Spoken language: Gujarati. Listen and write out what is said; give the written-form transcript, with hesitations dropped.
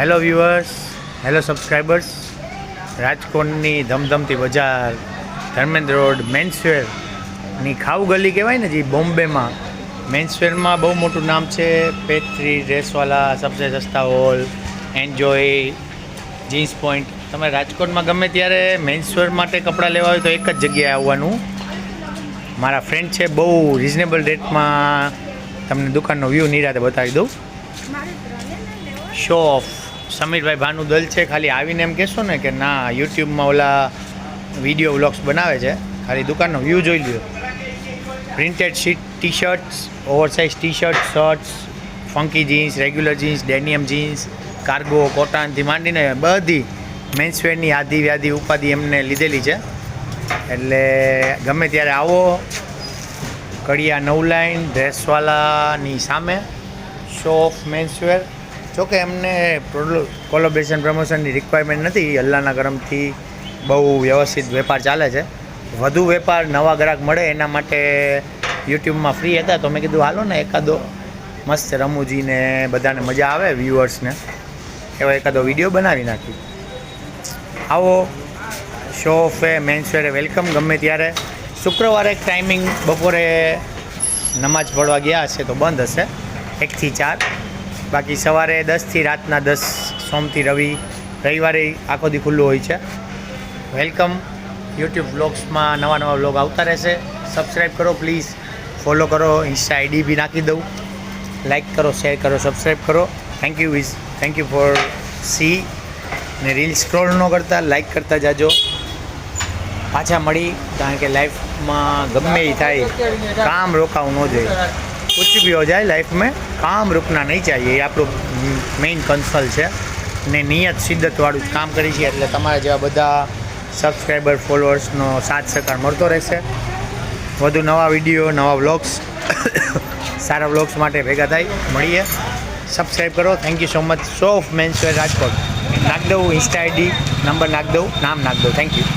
Hello viewers, hello subscribers. રાજકોટની ધમધમતી બજાર, ધર્મેન્દ્ર રોડ, મેન્સવેરની ખાઉ ગલી કહેવાય ને, જે બોમ્બેમાં મેન્સવેરમાં બહુ મોટું નામ છે. પેથ્રી ડ્રેસવાલા, સબસે સસ્તા હોલ, એન્જોય, જીન્સ પોઈન્ટ. તમે રાજકોટમાં ગમે ત્યારે મેન્સવેર માટે કપડાં લેવા હોય તો એક જ જગ્યાએ આવવાનું. મારા ફ્રેન્ડ છે, બહુ રિઝનેબલ રેટમાં તમને દુકાનનો વ્યૂ નિરાતે બતાવી દઉં. શો ઓફ સમીરભાઈ ભાનું દલ છે. ખાલી આવીને એમ કહેશો ને કે ના, યુટ્યુબમાં ઓલા વિડીયો વ્લોગ્સ બનાવે છે, ખાલી દુકાનનો વ્યૂ જોઈ લ્યો. Printed sheet T shirts, oversize T shirt, shirts, funky jeans, regular jeans, denim jeans, cargo, કોટનથી માંડીને બધી મેન્સવેરની આધી વ્યાધી ઉપાધિ એમને લીધેલી છે. એટલે ગમે ત્યારે આવો. કડિયા 9 લાઈન ડ્રેસવાલાની સામે શો ઓફ મેન્સવેર. જોકે એમને કોલોબરેશન પ્રમોશનની રિક્વાયરમેન્ટ નથી. અલ્લાહના કરમથી બહુ વ્યવસ્થિત વેપાર ચાલે છે. વધુ વેપાર, નવા ગ્રાહક મળે એના માટે યુટ્યુબમાં ફ્રી હતા તો મેં કીધું હાલો ને એકાદો મસ્ત રમૂજીને બધાને મજા આવે, વ્યૂઅર્સને, એવો એકાદો વિડીયો બનાવી નાખી. આવો શો ઓફે મેન્સવેરે વેલકમ ગમે ત્યારે. શુક્રવારે ટાઈમિંગ બપોરે નમાજ પડવા ગયા હશે તો બંધ હશે 1 થી 4. બાકી સવારે 10 થી રાતના 10, સોમથી રવિ, રવિવારે આખો દી ખુલ્લું હોય છે. વેલકમ. યુટ્યુબ વ્લોગ્સમાં નવા વ્લોગ આવતા રહેશે. સબસ્ક્રાઈબ કરો પ્લીઝ, ફોલો કરો, ઇન્સ્ટા આઈડી બી નાખી દઉં. લાઇક કરો, શેર કરો, સબસ્ક્રાઈબ કરો. Thank you for C. ને રીલ સ્ક્રોલ ન કરતા, લાઇક કરતા જાજો. પાછા મળી, કારણ કે લાઈફમાં ગમે એ થાય, કામ રોકાવું ન જોઈએ. कुछ भी हो जाए लाइफ में, काम रुकना नहीं चाहिए. એ આપણું મેઇન કન્સલ છે. ને નિયત શિદ્દતવાળું જ કામ કરી છે. એટલે તમારા જેવા બધા સબસ્ક્રાઈબર, ફોલોઅર્સનો સાથ સહકાર મળતો રહેશે. વધુ નવા વિડીયો, નવા વ્લોગ્સ, સારા વ્લોગ્સ માટે ભેગા થાય, મળીએ. સબસ્ક્રાઈબ કરો. Thank you so much. Show of menswear Rajkot નાખ દઉં, ઇન્સ્ટા આઈડી નંબર નાખ દઉં, નામ નાખ દઉં. Thank you.